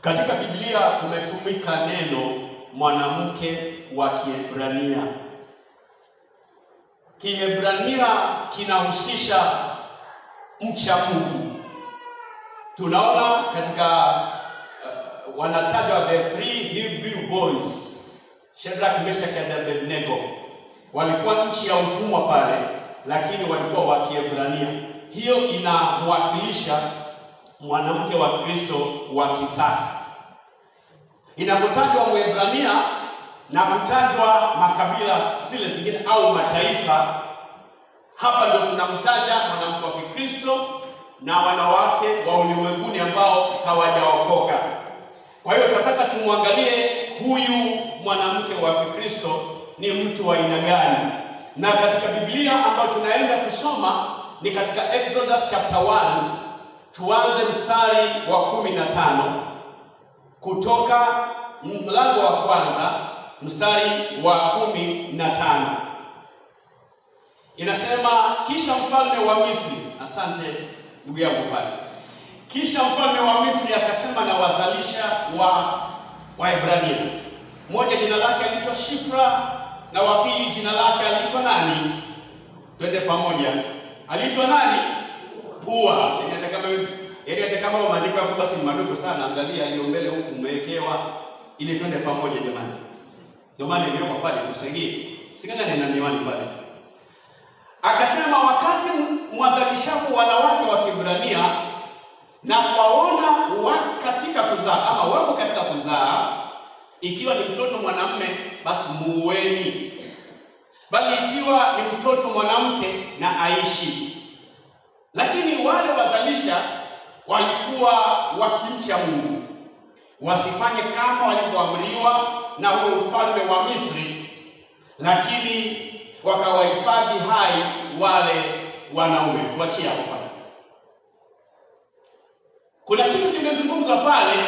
Katika Biblia kumetumika neno mwanamke wa Kiebrania. Kiebrania kinahusisha mcha Mungu. Tunaona katika wanataja the three Hebrew boys, Shadrach, Meshach and Abednego. Walikuwa nchi ya utumwa pale, lakini walikuwa wa Kiebrania. Hiyo inamwakilisha mwanamke wa Kristo wa kisasa. Inapotajwa Mwebrania na kutajwa makabila zile zingine au mataifa, hapa ndio tunamtaja mwanamke wa Kikristo na wanawake wa ulimwenguni ambao hawajaokoka. Kwa hiyo tunataka tumwangalie huyu mwanamke wa Kikristo ni mtu wa aina gani. Na katika Biblia ambayo tunaenda kusoma ni katika Exodus chapter 1. Tuanze mstari wa 15 kutoka mlango wa kwanza mstari wa 15. Inasema, kisha mfalme wa Misri, asante ndugu yangu pale. Kisha mfalme wa Misri akasema na wazalisha wa Waebrania. Mmoja jina lake aliitwa Shifra na wa pili jina lake aliitwa nani? Twende pamoja. Aliitwa nani? Pua. Hata kama maandiko yako basi ni madogo sana, angalia aliyo mbele huku umewekewa ili twende pamoja jamani. Ndio maana nimeomba pale kusaidie. Singana na miwani pale. Akasema, wakati mwazalishapo wanawake wa Kiebrania na kwaona katika kuzaa ama wako katika kuzaa, ikiwa ni mtoto mwanamume basi muueni, bali ikiwa ni mtoto mwanamke na aishi. Lakini wale wazalisha walikuwa wakimcha Mungu, wasifanye kama walivyoamriwa na huyo mfalme wa Misri, lakini wakawahifadhi hai wale wanaume. Tuachie hapo kwanza. Kuna kitu kimezungumzwa pale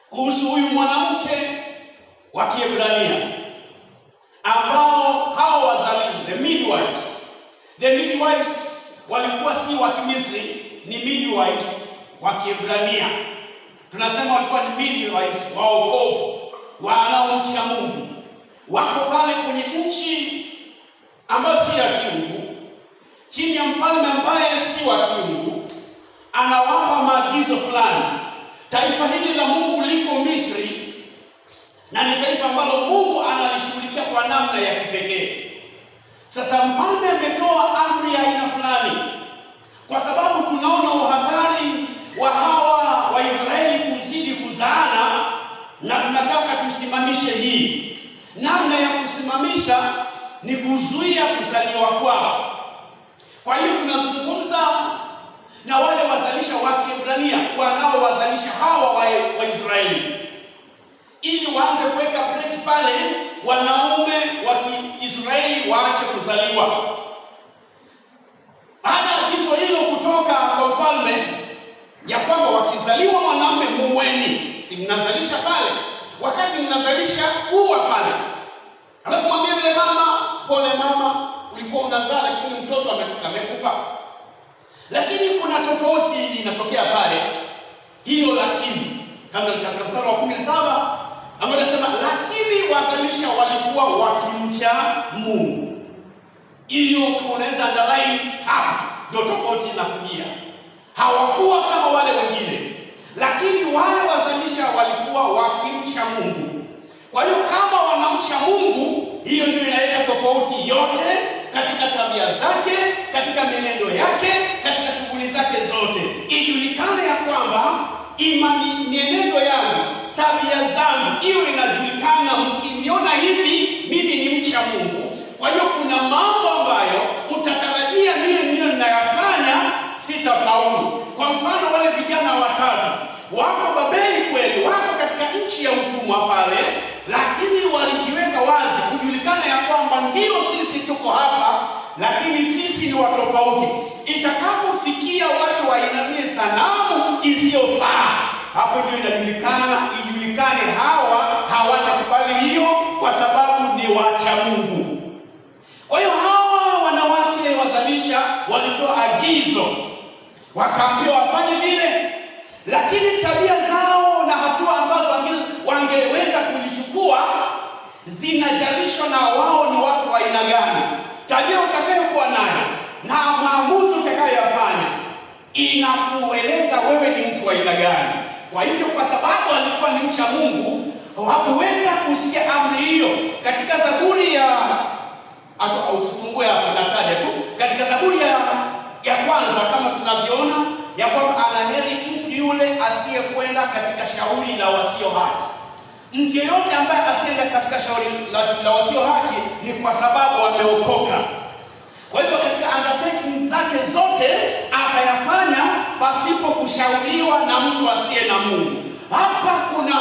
kuhusu huyu mwanamke wa Kiebrania ambao hao wazalisha, the midwives walikuwa si wa Misri, ni midwives wa Kiebrania. Tunasema walikuwa ni midwives wa wokovu, wanaomcha Mungu. Wako pale kwenye nchi ambayo si ya kiungu, chini ya mfalme ambaye si wa kiungu, anawapa maagizo fulani. Taifa hili la Mungu liko Misri, na ni taifa ambalo Mungu analishughulikia kwa namna ya kipekee. Sasa mfalme ametoa amri ya aina fulani, kwa sababu tunaona uhatari wa hawa Waisraeli kuzidi kuzaana, na tunataka tusimamishe hii. Namna ya kusimamisha ni kuzuia kuzaliwa kwao. Kwa hiyo tunazungumza na wale wazalisha wa Kiebrania wanaowazalisha hawa Waisraeli, ili waanze kuweka break pale, wanaume wa Kiisraeli waache kuzaliwa. Baada ya agizo hilo kutoka kwa mfalme ya kwamba wakizaliwa mwanamume muueni, si mnazalisha pale, wakati mnazalisha uwa pale. Alafu mwambie vile mama, pole mama, ulikuwa unazaa lakini mtoto amekufa. Lakini kuna tofauti inatokea pale. Hiyo lakini kama katika mstari wa 17 ambapo nasema, lakini wazalisha walikuwa wakimcha Mungu. Hiyo unaweza underline hapa, ndio tofauti inakujia. Hawakuwa kama wale wengine, lakini wale wazalisha walikuwa wakimcha Mungu. Kwa hiyo kama wanamcha Mungu, hiyo ndio inaleta tofauti yote katika tabia zake, katika menendo yake, katika shughuli zake zote. Ijulikane ya kwamba imani, mienendo yangu, tabia zangu iwe inajulikana. Mkiniona hivi, mimi ni mcha Mungu. Kwa hiyo kuna mambo ambayo utatarajia mimi ninayafanya sitafaulu. Kwa mfano, wale vijana watatu wako Babeli kweli, wako katika nchi ya utumwa pale, lakini walijiweka wazi kujulikana ya kwamba ndio sisi tuko hapa, lakini sisi ni watofauti. Itakapofikia watu wainamie sanamu isiyofaa, hapo ndio ijulikane hawa hawatakubali hiyo, kwa sababu ni wacha Mungu. Kwa hiyo hawa wanawake wazalisha walitoa agizo, wakaambiwa wafanye vile, lakini tabia zao na wangeweza kulichukua zinajalishwa na wao ni watu wa aina gani. Tabia utakayokuwa nayo na maamuzi utakayoyafanya inakueleza wewe ni mtu wa aina gani. Kwa hivyo, kwa sababu alikuwa ni mcha Mungu, hakuweza kusikia amri hiyo. Katika Zaburi ya usifungue hapa, nataja tu katika Zaburi ya kwanza, kama tunavyoona ya kwamba anaheri mtu yule asiyekwenda katika shauri la wasio haki. Mtu yeyote ambaye asienda katika shauri la wasio haki ni kwa sababu ameokoka. Kwa hivyo katika undertaking zake zote akayafanya pasipo kushauriwa na mtu asiye na Mungu. Hapa kuna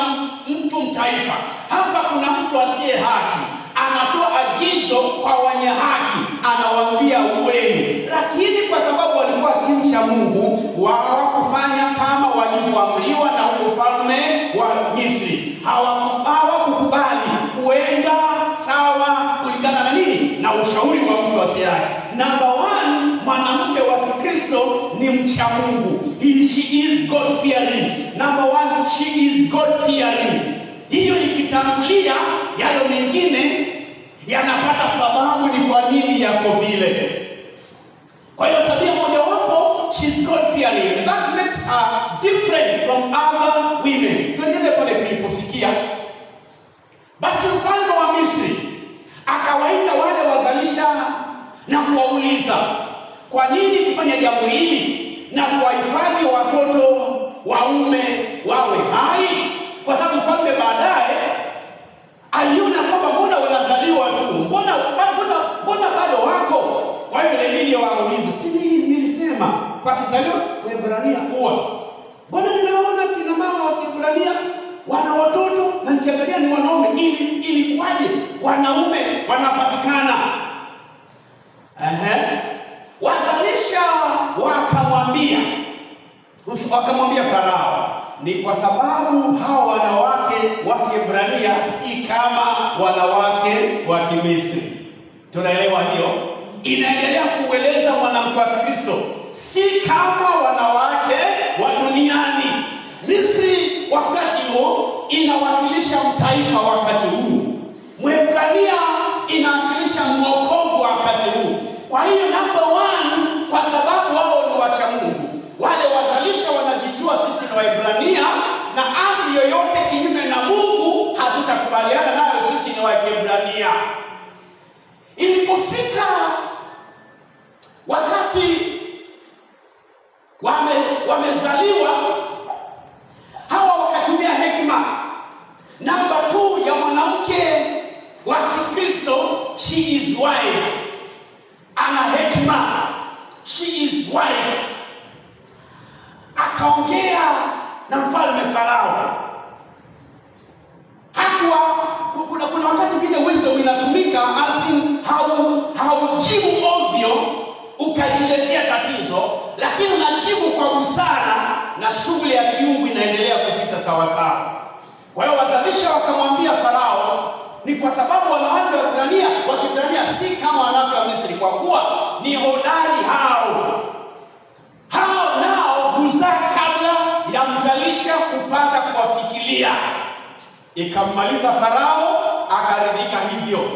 mtu mtaifa, hapa kuna mtu asiye haki, anatoa agizo kwa wenye haki, anawaambia uweni. Lakini kwa sababu walikuwa kimcha Mungu, hawakufanya kama walivyoamriwa na ufalme wa Misri. Hawakukubali kuenda sawa kulingana na nini? Na ushauri wa mtu asiye haki. Number one, mwanamke wa Kikristo ni mcha Mungu. She is God fearing. Number one, she is God fearing. Hiyo ikitangulia, yale mengine yanapata sababu ni kwa nini yako vile. Kwa hiyo tabia mojawapo, she is God fearing. That makes her different from other women. Tuendelee pale tulipofikia. Basi mfalme wa Misri akawaita wale wazalisha na kuwauliza, kwa nini kufanya jambo hili na kuwahifadhi watoto waume wawe hai? Kwa sababu mfalme baadaye aliona kwamba mbona wanazaliwa tu, mbona bado wako. Kwa hiyo ile wauliza, si nilisema pakizaliwa Waebrania kuwa, mbona ninaona kina mama wa Kiebrania wana watoto na nikiangalia ni wanaume, ili kwaje wanaume wanapatikana? Wazalisha wakamwambia Farao, ni kwa sababu hao wanawake wa Kiebrania si kama wanawake wa Kimisri. Tunaelewa hiyo? Inaendelea kueleza mwanamke wa Kristo si kama wanawake wa duniani. Misri wakati huo inawakilisha mtaifa wakati huu. Mwebrania inawakilisha mwokovu wakati huu. Kwa hiyo number one, kwa sababu wao ni wacha Mungu, wale wazalisha wanajijua sisi ni Waebrania, na amri yoyote kinyume na Mungu hatutakubaliana nayo, sisi ni Waebrania. Ilipofika wakati wamezaliwa, hawa wakatumia hekima. Namba 2 ya mwanamke wa Kikristo, she is wise. Ana hekima, she is wise. Akaongea na mfalme Farao. Kuna wakati vile wisdom inatumika asin haujibu ovyo ukajiletea tatizo, lakini unajibu kwa busara na shughuli ya kiungu inaendelea kupita sawa sawa. Kwa hiyo wazalisha wakamwambia Farao, ni kwa sababu wanawake wa Kiebrania si kama wanawake wa Misri, kwa kuwa ni hodari hao nao huzaa kabla ya mzalisha kupata kuwafikiria. Ikammaliza Farao, akaridhika hivyo.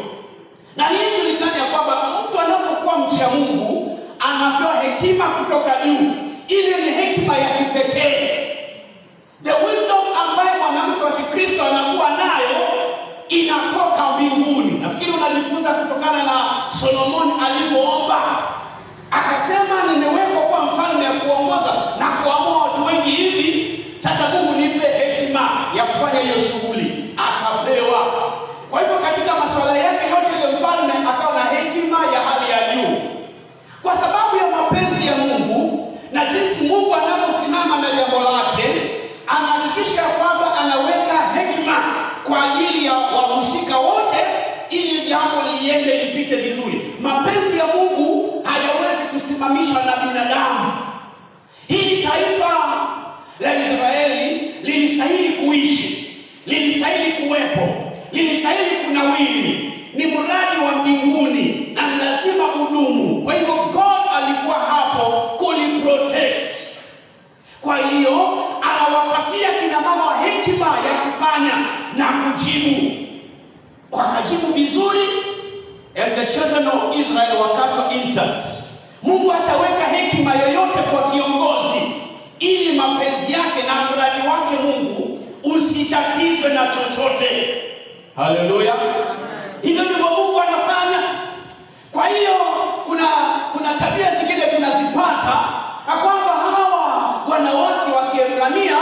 Na hii julikani ya kwamba mtu anapokuwa mcha Mungu anapewa hekima kutoka juu. Ile ni hekima ya kipekee. The wisdom ambayo mwanamke wa Kikristo anakuwa nayo inatoka mbinguni. Nafikiri unajifunza kutokana na Solomoni alipoomba. Akasema, nimewekwa kwa mfalme ya kuongoza na kuamua watu wengi hivi. Sasa Mungu nipe hekima ya kufanya hiyo shughuli. Akapewa. Kwa hivyo katika masuala yake yote ile mfalme akawa na hekima ya hali ya juu. Kwa sababu ya mapenzi ya Mungu na jinsi Mungu anavyosimama na jambo lake, anahakikisha kwamba anaweka hekima kwa ajili ya wahusika wote ili jambo liende lipite vizuri. Mapenzi ya Mungu hayawezi kusimamishwa na binadamu. Hii taifa la Israeli lilistahili kuishi, lilistahili kuwepo, lilistahili kunawiri. Ni mradi wa mbinguni na lazima udumu. Kwa hivyo God alikuwa hapo kuliprotect. Kwa hiyo anawapatia kina mama hekima ya kufanya na kujibu. Wakajibu vizuri, and the children of Israel wakato intact. Mungu ataweka hekima yoyote kwa kiongozi ili mapenzi yake na mradi wake Mungu usitatizwe na chochote. Haleluya. Hivyo ndivyo Mungu anafanya. Kwa hiyo kuna tabia zingine tunazipata kwamba hawa wanawake wa Kiebrania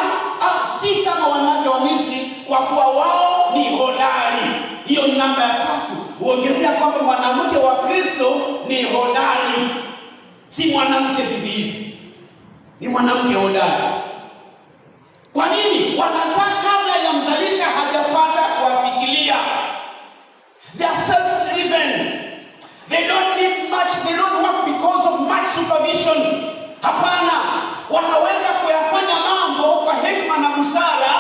si kama wanawake wa Misri, kwa kuwa wao ni hodari. Hiyo ni namba ya 3. Huongezea kwamba mwanamke wa Kristo ni hodari, si mwanamke vivi, ni mwanamke hodari. Kwa nini? Wanazaa kabla ya mzalisha hajapata kuwafikiria. They are self-driven. They don't need much, they don't work because of much supervision. Hapana, wanaweza kuyafanya mambo kwa hekima na busara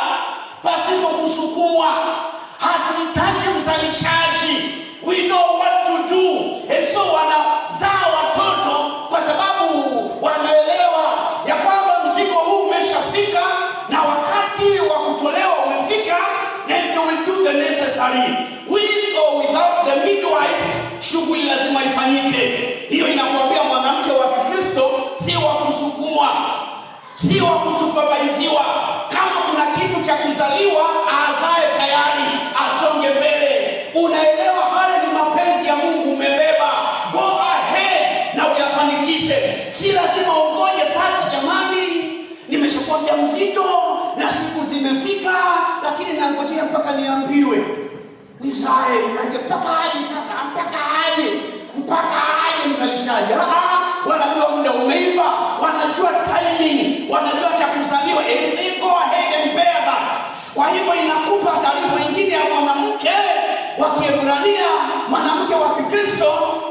pasipo kusukumwa. Hatuhitaji mzalishaji. We know what to do. And so wanazaa watoto kwa sababu wanaelewa ya kwamba mzigo huu umeshafika na wakati wa kutolewa umefika, and they will do the necessary. With or without the midwife, shughuli lazima ifanyike. Hiyo inakuambia mwanamke wa Kikristo si wa kusukumwa, si wa kusupervisiwa. Kama kuna kitu cha kuzaliwa, azae tayari, asonge mbele. Unaelewa haya ni mapenzi ya Mungu, umebeba, go ahead na uyafanikishe. Si lazima ungoje sasa, jamani, nimeshakuwa mjamzito na siku zimefika, lakini nangojea mpaka niambiwe nizae. Mpaka aje mzalishaji. Wanajua muda umeiva, wanajua timing, wanajua cha kuzaliwa. Go ahead and bear that. Kwa hivyo inakupa taarifa nyingine ya mwanamke wa Kiebrania, mwanamke wa Kikristo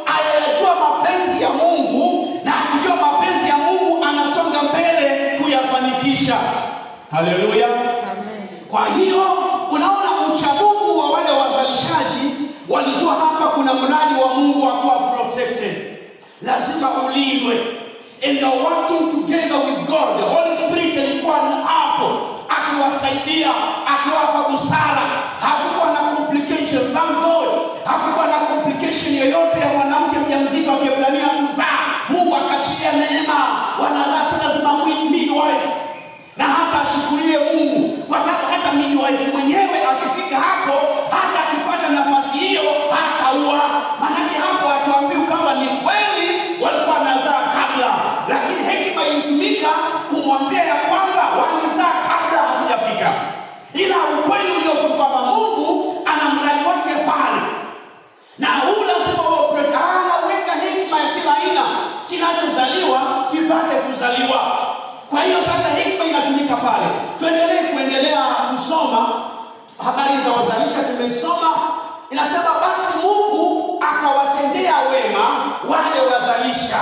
anayajua mapenzi ya Mungu, na akijua mapenzi ya Mungu anasonga mbele kuyafanikisha. Haleluya. Amen. Kwa hiyo unaona uchamungu wa wale wazalishaji walijua hapa kuna mradi wa Mungu wa kuwa protected. Lazima ulindwe. And they are working together with God. The Holy Spirit alikuwa hapo akiwasaidia, akiwapa busara. Hakukuwa na complication. Thank God. Hakukuwa na complication yoyote ya mwanamke mjamzito wa Kiebrania kuzaa. Mungu akashiria neema. Wanazaa si lazima midwife. Na hata ashukuriwe Mungu, kwa sababu hata midwife mwenyewe akifika hapo, hata akipata nafasi hiyo, hataua. Maanake hapo atuambiwa kama ni kweli walikuwa wanazaa kabla, lakini hekima ilitumika kumwambia ya kwamba walizaa kabla hajafika. Ila ukweli uliokuwa kwamba Mungu ana mradi wake pale, na huu lazima uweka hekima ya kila aina, kinachozaliwa kipate kuzaliwa. Kwa hiyo sasa hekima inatumika pale. Tuendelea kusoma habari za wazalisha. Tumesoma inasema basi Mungu akawatendea wema wale wazalisha.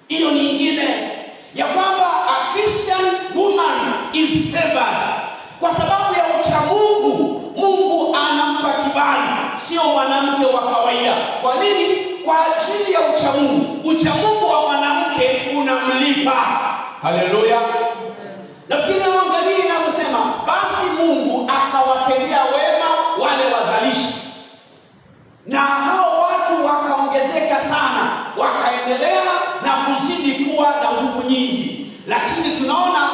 Hiyo nyingine ya kwamba a Christian woman is favored. Kwa sababu ya uchamungu, Mungu anampa kibali, sio mwanamke wa kawaida. Kwa nini? Kwa ajili ya uchamungu. Uchamungu wa mwanamke unamlipa. Haleluya. Nafikiri naangalia inavyosema basi Mungu akawatendea wema wale wazalishi, na hao watu wakaongezeka sana, wakaendelea na kuzidi kuwa na nguvu nyingi. Lakini tunaona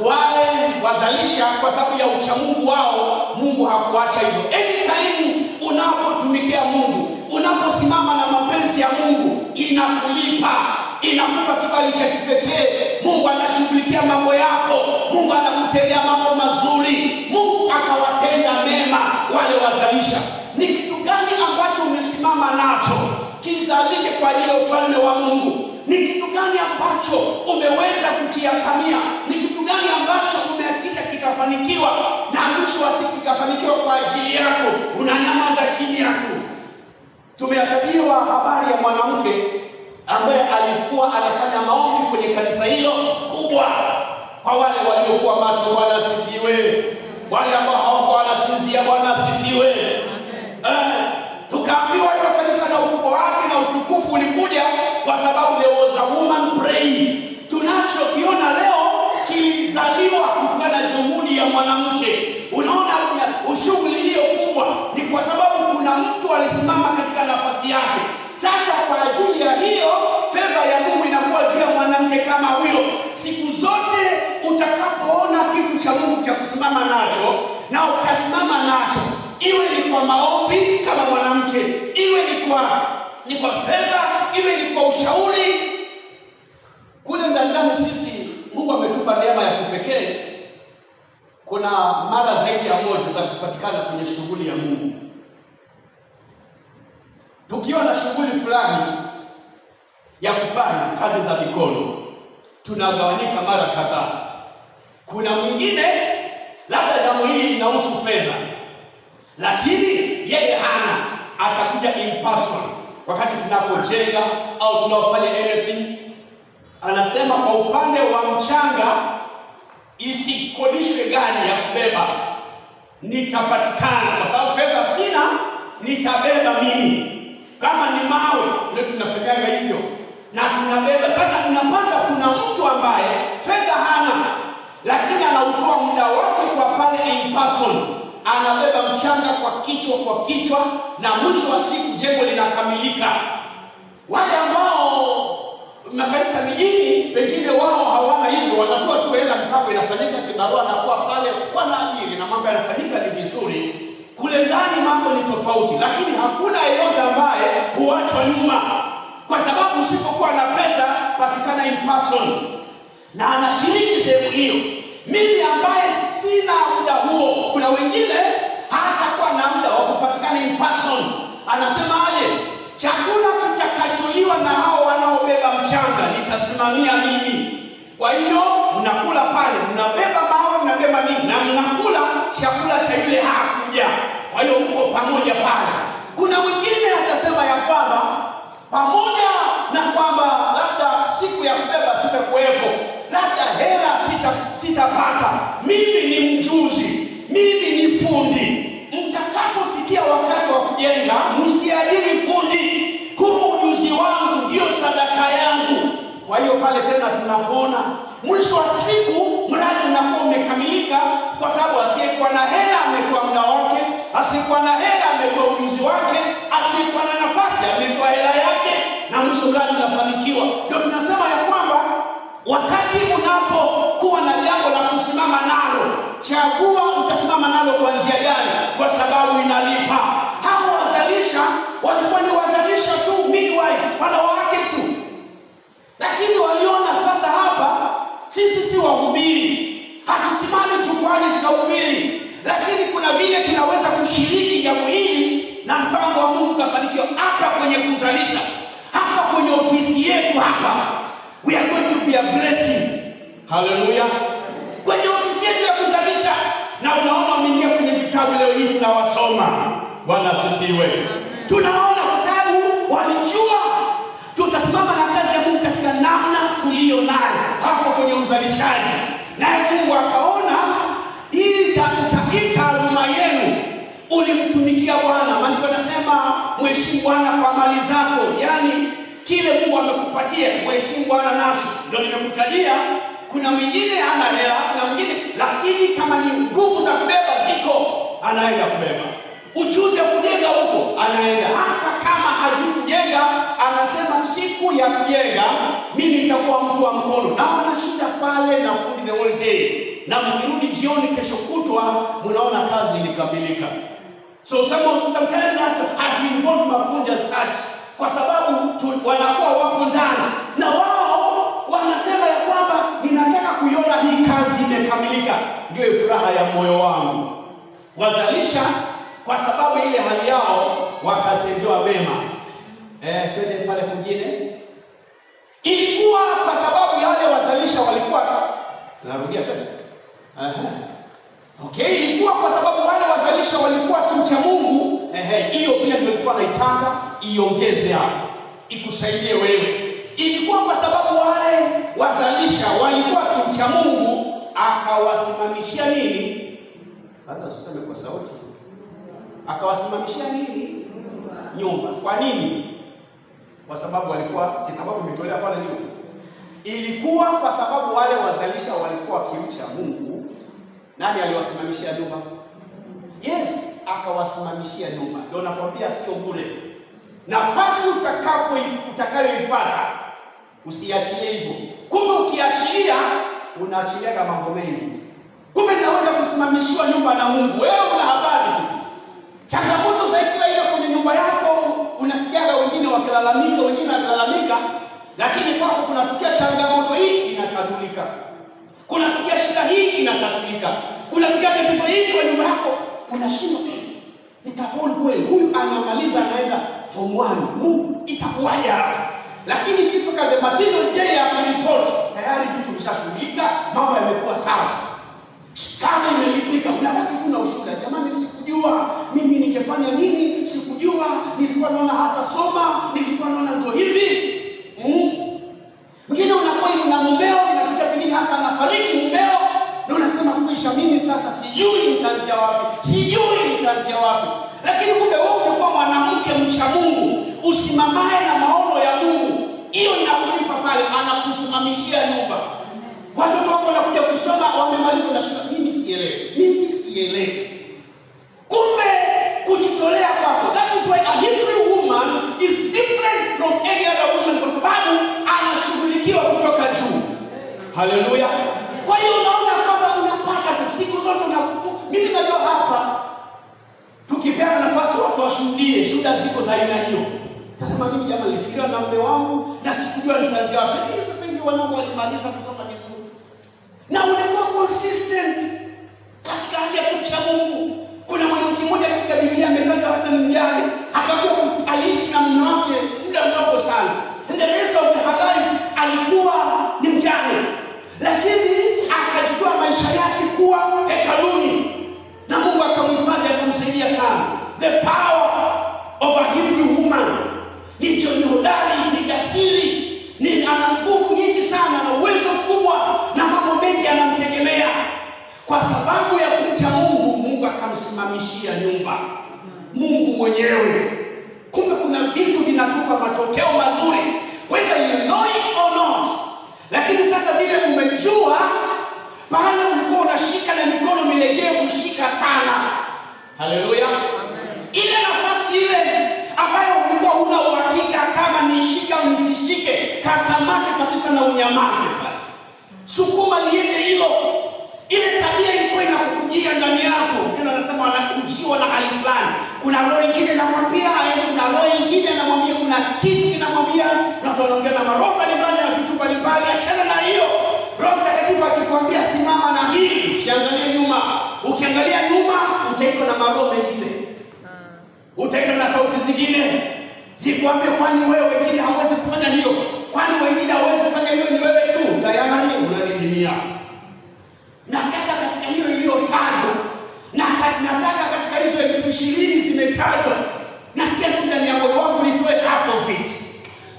wale wazalisha, kwa sababu ya uchamungu wao, Mungu hakuacha hivyo. Anytime unapotumikia Mungu, unaposimama na mapenzi ya Mungu, inakulipa, inakupa kibali cha kipekee. Mungu anashughulikia mambo yako, Mungu anakutendea mambo mazuri. Mungu akawatenda mema wale wazalisha. Ni kitu gani ambacho umesimama nacho kizalike kwa ajili ya ufalme wa Mungu? Ni kitu gani ambacho umeweza kukiakamia? Ni kitu gani ambacho umehakikisha kitafanikiwa na mwisho wa siku kitafanikiwa kwa ajili yako? Unanyamaza kimya tu. Tumeatajiwa habari ya mwanamke ambaye alikuwa anafanya maombi kwenye kanisa hilo kubwa. Kwa wale waliokuwa macho, Bwana asifiwe. Wale ambao hawakuwa wanasinzia, Bwana asifiwe. Tukaambiwa hiyo kanisa na ukubwa wake na utukufu ulikuja kwa sababu there was a woman praying. Tunachokiona leo kilizaliwa kutokana na juhudi ya mwanamke. Unaona ushughuli hiyo kubwa ni kwa sababu kuna mtu alisimama katika nafasi yake. Sasa kwa ajili ya hiyo fedha ya Mungu inakuwa juu ya mwanamke kama huyo. Siku zote utakapoona kitu cha Mungu cha kusimama nacho na ukasimama nacho, iwe ni kwa maombi kama mwanamke, iwe ni kwa fedha, iwe ni kwa ushauri, kule ndani sisi Mungu ametupa neema ya kipekee. Kuna mara zaidi ya moja za kupatikana kwenye shughuli ya Mungu. Tukiwa na shughuli fulani ya kufanya kazi za mikono, tunagawanyika mara kadhaa. Kuna mwingine labda jambo hili linahusu fedha, lakini yeye hana, atakuja in person wakati tunapojenga au tunafanya anything. Anasema kwa upande wa mchanga isikodishwe gari ya kubeba, nitapatikana kwa sababu fedha sina, nitabeba mimi. Kama ni mawe ndio tunafanyaga hivyo na tunabeba. Sasa tunapata kuna mtu ambaye fedha hana, lakini anautoa muda wake kwa pale in person, anabeba mchanga kwa kichwa na mwisho wa siku jengo linakamilika. Wale ambao makanisa mijini pengine wao hawana hivyo, wanatoa tu hela, mpango inafanyika, kibarua anakuwa pale kwa ajili na mambo yanafanyika ni vizuri. Kule ndani mambo ni tofauti, lakini hakuna yeyote ambaye huachwa nyuma, kwa sababu usipokuwa na pesa patikana in person na anashiriki sehemu hiyo. Mimi ambaye sina muda huo, kuna wengine hatakuwa na muda wa kupatikana in person, anasemaje, chakula kitakacholiwa na hao wanaobeba mchanga nitasimamia mimi. Kwa hiyo mnakula pale, mnabeba mawe, mnabeba nini, na mnakula chakula cha yule hakuja. Kwa hiyo mko pamoja pale. Kuna mwingine atasema ya kwamba pamoja na kwamba labda siku ya kubeba sitakuwepo, labda hela sitapata, mimi ni mjuzi, mimi ni fundi. Mtakapofikia wakati wa kujenga, msiajiri fundi. Huu ujuzi wangu ndio sadaka yangu. Kwa hiyo pale tena tunapona mwisho wa siku mradi unakuwa umekamilika, kwa sababu asiyekuwa na hela ametoa muda wake, asiyekuwa na hela ametoa ujuzi wake, asiyekuwa na nafasi ametoa hela yake, na mwisho mradi unafanikiwa. Ndio tunasema ya kwamba wakati unapokuwa na jambo la kusimama nalo, chagua utasimama nalo kwa njia gani, kwa sababu inalipa. Hao wazalisha walikuwa ni wazalisha tu, midwives, wanawake tu, lakini waliona sasa hapa sisi si wahubiri, hatusimami jukwani tukahubiri, lakini kuna vile tunaweza kushiriki jambo hili na mpango wa Mungu kafanikiwa hapa kwenye kuzalisha, hapa kwenye ofisi yetu hapa. We are going to be a blessing. Hallelujah. Kwenye ofisi yetu ya kuzalisha, na unaona wameingia kwenye vitabu leo hii tunawasoma. Bwana asifiwe. Tunaona kwa sababu walijua tutasimama na kazi ya Mungu katika namna tuliyo nayo hapo kwenye uzalishaji. Naye Mungu akaona hii taaluma yenu ulimtumikia Bwana. Maana anasema mheshimu Bwana kwa mali zako, yani kile Mungu amekupatia mheshimu Bwana nafsi. Ndio nimekutajia, kuna mwingine hana hela, kuna mwingine lakini kama ni nguvu za kubeba ziko, anaenda kubeba. Ujuzi wa kujenga huko anaenda, hata kama hajui kujenga, anasema siku ya kujenga mimi nitakuwa mtu wa mkono, na anashinda pale na fundi the whole day, na mkirudi jioni kesho kutwa mnaona kazi ilikamilika. So sometimes hatuinvolve mafundi such, kwa sababu wanakuwa wapo ndani na wao wanasema ya kwamba ninataka kuiona hii kazi imekamilika, ndio furaha ya moyo wangu. Wazalisha kwa sababu ile hali yao wakatendewa mema. Twende pale kwingine. Ilikuwa kwa sababu wale wazalisha walikuwa, narudia tena. Okay, ilikuwa kwa sababu wale wazalisha walikuwa kimcha Mungu. Hiyo pia ndio ilikuwa naitanga iongeze hapo, ikusaidie wewe. Ilikuwa kwa sababu wale wazalisha walikuwa kimcha Mungu, akawasimamishia nini? Sasa usiseme kwa sauti. Akawasimamishia nini? Nyumba. Kwa nini? Kwa sababu walikuwa, si sababu imetolea pale nyumba. Ilikuwa kwa sababu wale wazalisha walikuwa kimcha Mungu, Nani aliwasimamishia nyumba? Yes, akawasimamishia nyumba. Ndio nakwambia sio bure. Nafasi utakayoipata usiachilie hivyo. Kumbe ukiachilia unaachilia mambo mengi. Kumbe naweza kusimamishiwa nyumba na Mungu. Wewe una habari tu. Changamoto za kila ile kwenye nyumba yako, unasikiaga wengine wakilalamika, wengine wanalalamika, lakini kwako kunatokea changamoto hii inatatulika. Kunatokea shida hii inatatulika. Kunatokea tatizo hili kwa nyumba yako, unashindwa nitafaulu kweli? Huyu anamaliza anaenda form 1. Mungu itakuwaje hapa? Lakini ikifika the material day ya report, tayari vitu vishashughulika, mambo yamekuwa sawa. Kama imelipika, unabaki tu na ushuhuda. Jamani, sikujua mimi ningefanya nini, sikujua, nilikuwa naona hata soma, nilikuwa naona ndio hivi. Mwingine unakuwa una mumeo, unatokea pengine hata anafariki mumeo, na unasema kuisha, mimi sasa sijui nitaanzia wapi, sijui nitaanzia wapi. Lakini kumbe wewe umekuwa mwanamke mcha Mungu, usimamae na maono ya Mungu. Hiyo inakulipa pale, anakusimamishia nyumba. Watoto wako wanakuja kusoma, wamemaliza na shida, mimi sielewi. Kumbe kujitolea kwako, that is why a Hebrew woman is different from any other woman, kwa sababu anashughulikiwa kutoka juu. Haleluya. Kwa hiyo unaona kwamba unapata siku zote mimi najua hapa tukipeana nafasi watu washuhudie, shuhuda ziko za aina hiyo. Sasa mimi jamani, nilifikiria na mume wangu na sikujua nitaanzia wapi. Lakini sasa hivi wanangu walimaliza kusoma vizuri. Na unakuwa consistent katika hali ya kumcha Mungu. Kuna mwanamke mmoja katika Biblia ametajwa hata mjane, akakuwa aliishi na mume wake muda mdogo sana. In the rest of her life alikuwa ni mjane. Lakini akajitoa maisha yake kuwa hekaluni. Na Mungu akamhifadhi, akamsaidia sana. The power of a Hebrew woman. Ni hodari, ni jasiri, ana nguvu nyingi sana na uwezo mkubwa na mambo mengi anamtegemea. Kwa sababu ya kumcha Mungu, Mungu akamsimamishia nyumba. Mungu mwenyewe. Kumbe kuna vitu vinatupa matokeo mazuri, whether you know it or not. Lakini sasa vile umejua, pale ulikuwa unashika na mikono milegevu, shika sana. Haleluya. Ile nafasi ile ambayo ulikuwa huna uhakika kama nishika msishike, kakamate kabisa na unyamaze pale. Sukuma liende hilo. Ile tabia ilikuwa inakukujia ndani yako. Ndio anasema anakujiwa na hali fulani. Kuna roho nyingine inamwambia aende, kuna roho nyingine inamwambia, kuna kitu kinamwambia, na tunaongea na maroho mbalimbali na vitu mbalimbali. Achana na hiyo. Roho Mtakatifu akikwambia simama na hili, usiangalie nyuma. Ukiangalia nyuma utaitwa na maroho mengine. Utaitwa na sauti zingine zikwambie, kwani wewe wengine hawezi kufanya hiyo? Kwani wengine hawezi kufanya hiyo, ni wewe tu tayari unadidimia. Nataka katika hiyo iliyotajwa, na nataka katika hizo 20,000 zimetajwa, nasikia tu ndani ya moyo wangu nitoe half of it.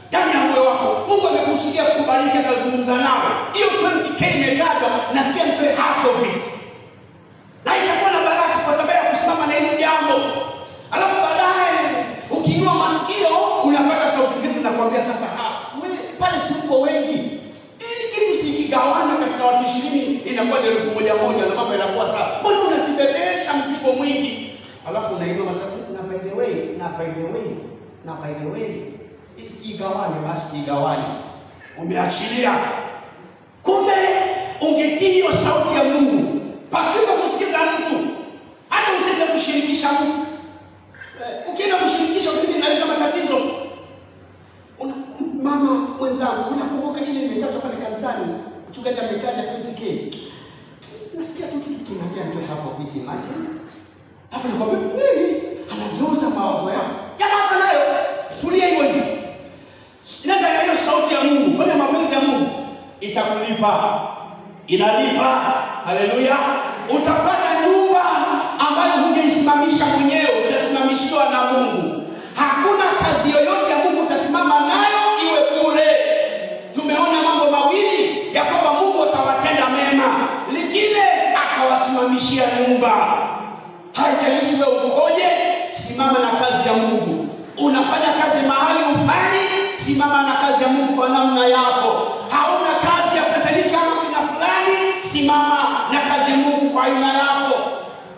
Ndani ya moyo wako Mungu amekusudia kukubariki, akazungumza nawe. Hiyo 20K imetajwa, nasikia nitoe half of it. Na itakuwa na baraka kwa sababu ya kusimama na hilo jambo. Alafu baadaye ukiinua masikio unapata sauti hizi zinakwambia sasa, wewe pale si uko wengi. Ili kitu sikigawana katika watu 20 inakuwa ni 1,000 na mambo yanakuwa sawa. Mbona unatibebesha mzigo mwingi? Alafu unainua masikio na by the way isigawane, basi igawane. Umeachilia. Kumbe ungetii hiyo sauti ya Mungu pasipo kusikiza mtu. Hata usije kushirikisha mtu. Ukienda kushirikisha mtu inaleta matatizo. Mama mwenzangu, unakumbuka ile nimetaja pale kanisani, mchungaji ametaja 20K. Nasikia tu kitu kinaambia nitoe half of it, imagine. Hapo nikwambia nini? Anageuza mawazo yako. Jamaa nayo. Tulia hivyo. Nenda hiyo sauti ya Mungu, fanya mapenzi ya Mungu, itakulipa. Inalipa. Haleluya. Utapata nyumba ambayo hungeisimamisha mwenyewe, utasimamishiwa na Mungu. Hakuna kazi yoyote ya Mungu utasimama nayo iwe bure. Tumeona mambo mawili ya kwamba Mungu atawatenda mema, lingine akawasimamishia nyumba. Haijalishi wewe ukoje, simama na kazi ya Mungu. Unafanya kazi mahali ufanye, simama na kazi ya Mungu kwa namna yako. Hauna kazi ya kusaidia kama kina fulani, simama na kazi ya Mungu kwa aina yako.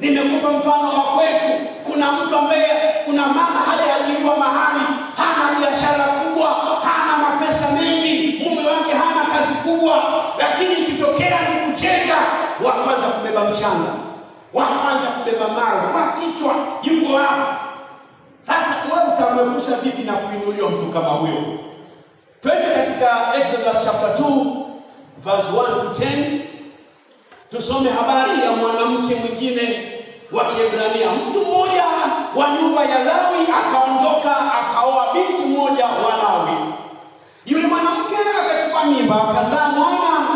Nimekupa mfano wa kwetu. Kuna mtu ambaye, kuna mama hajaajiriwa mahali, hana biashara kubwa, hana mapesa mengi, mume wake hana kazi kubwa, lakini ikitokea ni kujenga, wa kwanza kubeba mchanga, wa kwanza kubeba mawe kwa kichwa, yuko hapa. Sasa wewe utamwepusha vipi na kuinuliwa mtu kama huyo? Twende katika Exodus chapter 2 verse 1 to 10. Tusome habari ya mwanamke mwingine wa Kiebrania. Mtu mmoja wa nyumba ya Lawi akaondoka akaoa binti mmoja wa Lawi. Yule mwanamke akachukua mimba, akazaa mwana,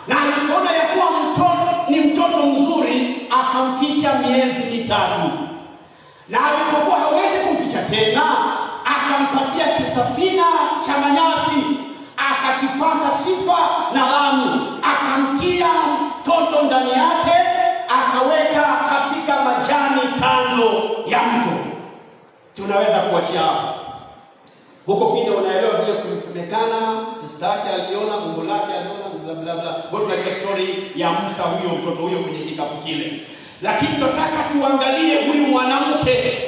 na alipoona ya kuwa ni mtoto mzuri, akamficha miezi 3. Na alipokuwa hawezi kumficha tena, akampatia kisafina cha manyasi, akakipaka sifa na lami, akamtia mtoto ndani yake, akaweka katika majani kando ya mto. Tunaweza kuachia hapo. Huko kwingine unaelewa vile kulisemekana, sister yake aliona, umbo lake aliona, bla bla bla. Wote tunajua story ya Musa, huyo mtoto huyo kwenye kikapu kile. Lakini tunataka tuangalie huyu mwanamke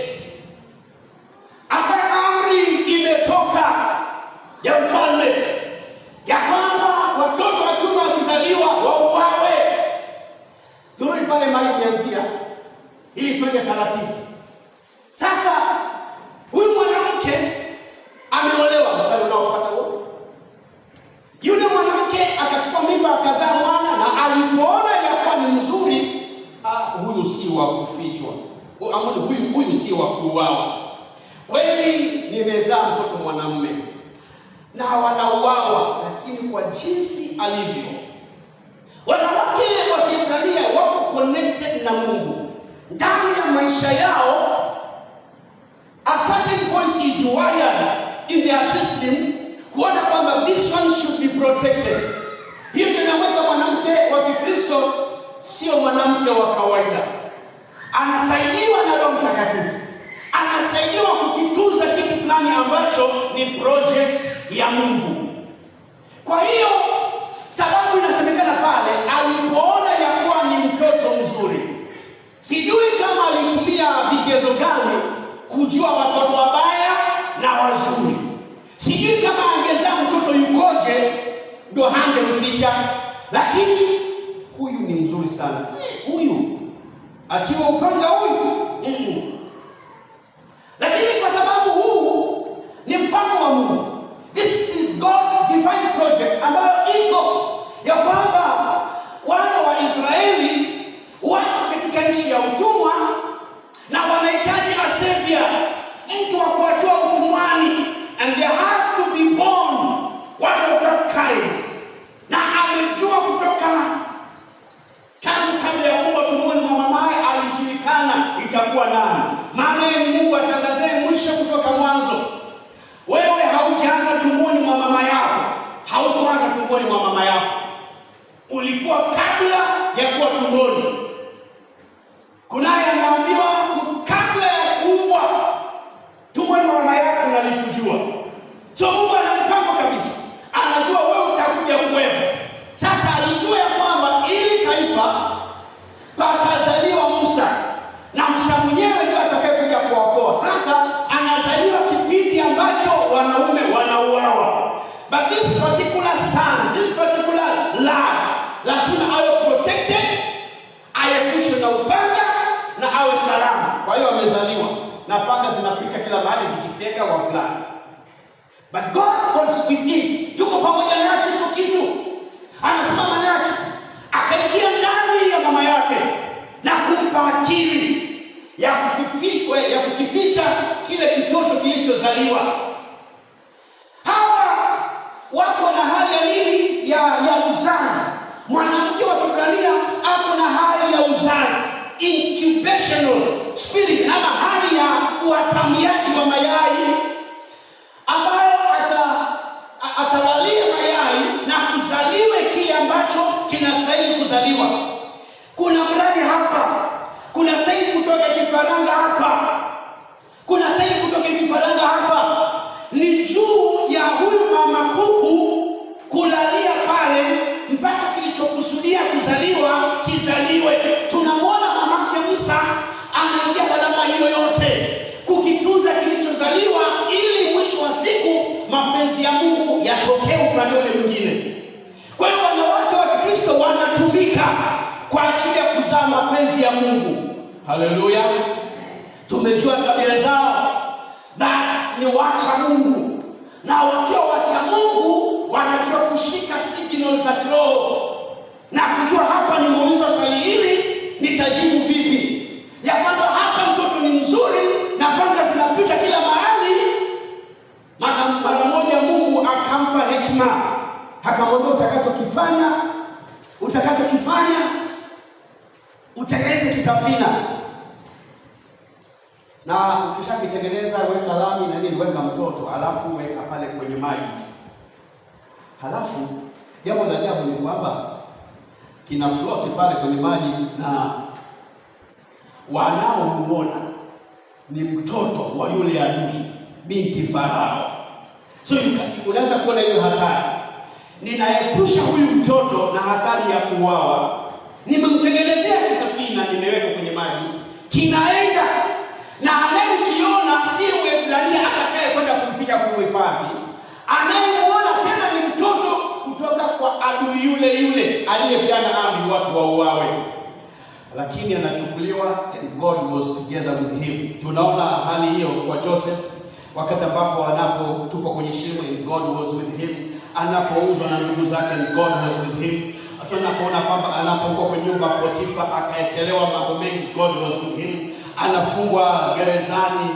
ambaye amri imetoka ya mfalme ya kwamba watoto wa kiume wakizaliwa wauawe. Turudi pale mahali tumeanzia ili tuende taratibu. Sasa huyu mwanamke ameolewa, mstari unaofuata huo. Yule mwanamke akachukua mimba, akazaa mwana, na alipoona ya kuwa ni mzuri, huyu si wa kufichwa, huyu si wa kuuawa. Kweli nimezaa mtoto mwanamume na wanauawa, lakini kwa jinsi alivyo. Wanawake wa Kiebrania wako connected na Mungu. Ndani ya maisha yao, a certain voice is wired in their system kuona kwamba this one should be protected. Hiyo inaweka mwanamke wa Kikristo sio mwanamke wa kawaida. Anasaidiwa na Roho Mtakatifu, anasaidiwa kukitunza kitu fulani ambacho ni project ya Mungu. Kwa hiyo sababu inasemekana pale, alipoona ya kuwa ni mtoto mzuri. Sijui kama alitumia vigezo gani kujua watoto wabaya na wazuri. Sijui kama angezaa mtoto yukoje ndio hangemficha, lakini huyu ni mzuri sana. Huyu atiwa upanga huyu. Lakini kwa sababu huu ni mpango wa Mungu. This is God's divine project ambayo iko ya kwamba wana wa Israeli wako katika nchi ya utumwa na wanahitaji a savior, mtu wa kuwatoa utumwani, and there has to be born one of that kind. Na amejua kutoka tangu kabla ya kuwa tumboni mwa mamaye alijulikana itakuwa nani. Maana yeye ni Mungu atangazaye mwisho kutoka mwanzo. Wewe haujaanza tumboni mwa mama yako, haukuanza tumboni mwa mama yako, ulikuwa kabla ya kuwa tumboni. Kunaye anaambiwa kabla ya kuumbwa tumboni mwa mama yako nalikujua. So Mungu ana mpango kabisa, anajua wewe utakuja kuwepo. Sasa alijua ya kwamba ili taifa patazaliwa Musa, na Musa mwenyewe ndiye atakayekuja kuwaokoa. Sasa anazaliwa kipindi ambacho wanaume wanauawa. But this particular son, this particular lad, lazima awe protected, ayepushwe na upanga na awe salama. Kwa hiyo amezaliwa na panga zinapita kila mahali zikifeka wa fulani. But God was with it. Yuko pamoja nacho hicho kitu. Anasimama nacho. Akaingia ndani ya mama yake na kumpa akili ya kukificha kile kitoto kilichozaliwa. Hawa wako na hali ya nini? Ya uzazi. Mwanamke wa Kiebrania ako na hali ya uzazi, incubational spirit, ama hali ya uatamiaji wa mayai, ambayo atalalia mayai na kuzaliwe kile ambacho kinastahili kuzaliwa. Kuna mradi hapa, kuna stahili kutoka kifaranga hapa, kuna stahili kutoka kifaranga hapa. Ni juu ya huyu mama kuku kulalia pale mpaka kilichokusudia kuzaliwa kizaliwe. Tuna tumetumika kwa ajili ya kuzaa mapenzi ya Mungu. Haleluya. Tumejua tabia zao that ni wacha Mungu, na wakiwa wacha Mungu wanajua kushika signal za kiroho na kujua hapa nimeulizwa swali hili nitajibu vipi, ya kwamba hapa mtoto ni mzuri na panga zinapita kila mahali. Mara moja Mungu akampa hekima, akamwambia utakachokifanya utengeneze kisafina, na ukishakitengeneza weka lami na nini, weka mtoto, alafu weka pale kwenye maji. Halafu jambo la ajabu ni kwamba kina float pale kwenye maji, na wanaomuona ni mtoto wa yule adui, binti Farao. So unaweza kuona hiyo hatari. Ninaepusha huyu mtoto na hatari ya kuuawa. Nimemtengenezea kisafina, nimeweka kwenye maji, kinaenda na anayekiona si Mwebrania atakaye kwenda kumficha kumhifadhi. Anayemuona tena ni mtoto kutoka kwa adui yule aliyepeana amri watu wauawe, lakini anachukuliwa, and God was together with him. Tunaona hali hiyo kwa Joseph wakati ambapo tupo kwenye shimo, and God was with him. Anapouzwa na ndugu zake, and God was with him. Tunapoona kwamba anapokuwa kwenye nyumba ya Potifa akaekelewa mambo mengi, God was with him. Anafungwa gerezani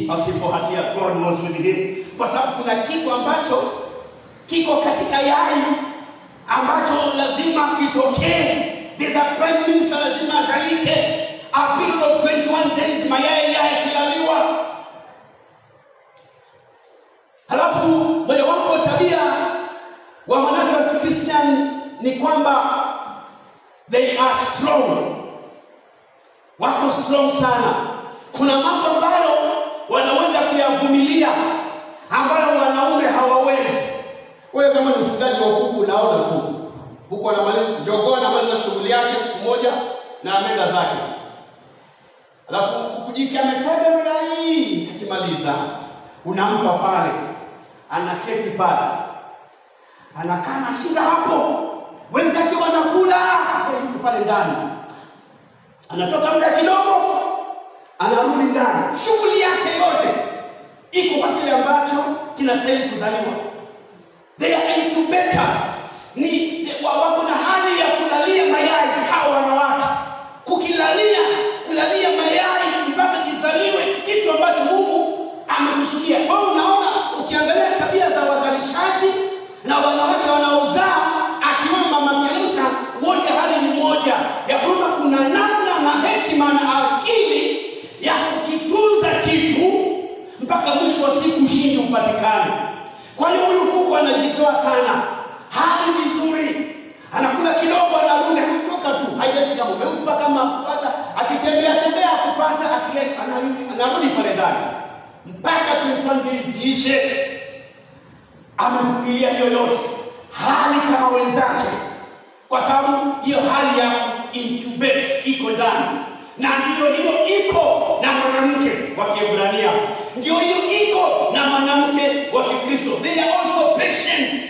pasipo hatia, God was with him. Kwa sababu kuna kitu ambacho kiko katika yai ambacho lazima kitokee. There's a prime minister lazima azalike. A period of 21 days mayai yakilaliwa. Halafu mojawapo tabia wa wanawake wa Kristiani ni kwamba they are strong. Wako strong sana. Kuna mambo ambayo wanaweza kuyavumilia ambayo wanaume hawawezi. Wewe kama ni mfugaji wa kuku unaona tu. Huko anamaliza jogoo, anamaliza shughuli yake siku moja na ameenda zake. Alafu kuku jike ametaja mayai, akimaliza unampa pale. Anaketi pale. Anakaa na shinda hapo. Wenzake wanakula, yuko pale ndani. Anatoka muda kidogo, anarudi ndani. Shughuli yake yote iko kwa kile ambacho kinastahili kuzaliwa. They are incubators. Wako na hali ya kulalia mayai hawa wanawake. Kulalia mayai mpaka kizaliwe kitu ambacho Mungu amekusudia. Kwa hiyo unaona, ukiangalia tabia za wazalishaji na wanawake wanaozaa akiwemo Mama Musa, wote hali ni moja, ya kwamba kuna namna na hekima na akili ya kukitunza kitu mpaka mwisho wa siku ushindi upatikane. Kwa hiyo huyu kuku anajitoa sana, hali vizuri, anakula kidogo, anarudi, kutoka tu, haijashika umempa kama kupata, akitembea kupata, anarudi pale ndani mpaka 21 days ishe. Amevumilia hiyo yote, hali kama wenzake, kwa sababu hiyo hali ya incubate iko ndani, na ndio hiyo iko na mwanamke wa Kiebrania, ndio hiyo iko na mwanamke wa Kikristo. They are also patient.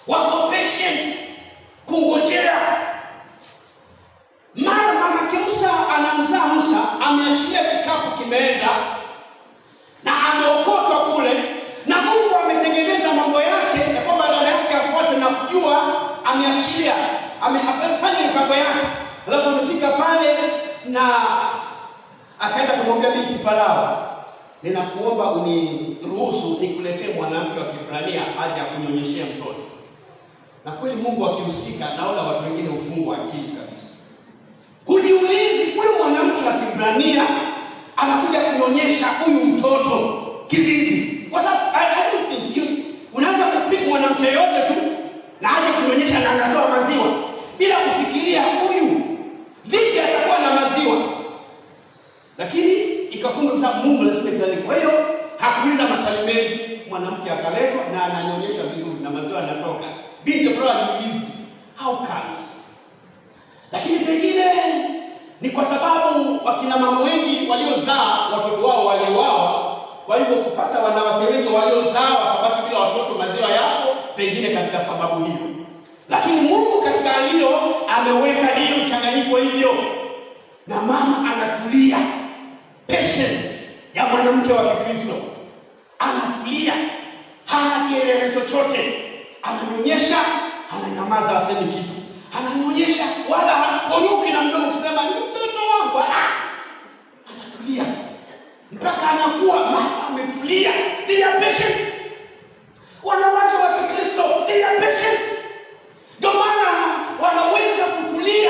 Wako patient kungojea. Mara Mama Musa anamzaa Musa, ameachilia kikapu kimeenda na ameokotwa kule, na Mungu ametengeneza mambo yake ya kwamba dada yake afuate na kujua ameachilia, amefanya mipango yake. Alafu amefika pale na akaenda kumwambia binti Farao, ninakuomba uniruhusu nikuletee mwanamke wa Kiebrania aje akunyonyeshea mtoto. Na kweli Mungu akihusika, naona watu wengine ufungwa akili kabisa. Hujiulizi, huyu mwanamke wa Kiebrania anakuja kunyonyesha huyu mtoto kivipi? Kwa sababu I don't think unaweza kupika mwanamke yote tu na aje kunyonyesha na anatoa maziwa bila kufikiria huyu vipi atakuwa na maziwa. Lakini ikafundwa sababu Mungu lazima itazalike. Kwa hiyo hakuuliza maswali mengi, mwanamke akaletwa na ananyonyesha vizuri na maziwa yanatoka. Binti Farao aliuliza, how comes? Lakini pengine ni kwa sababu wakina mama wengi waliozaa watoto wao waliuawa, kwa hivyo kupata wanawake wengi waliozaa wakabaki bila watoto, maziwa yapo, pengine katika sababu hiyo. Lakini Mungu katika alio ameweka hiyo mchanganyiko hivyo, na mama anatulia. Patience ya mwanamke wa Kikristo, anatulia, hana kielele chochote, ananyonyesha, ananyamaza, asemi kitu, ananyonyesha wala haponuki na mdomo kusema ni mtoto wangu. Anatulia mpaka anakuwa mama ametulia. They are patient. Wanawake wa Kikristo, they are patient. Ndio maana wanaweza kutulia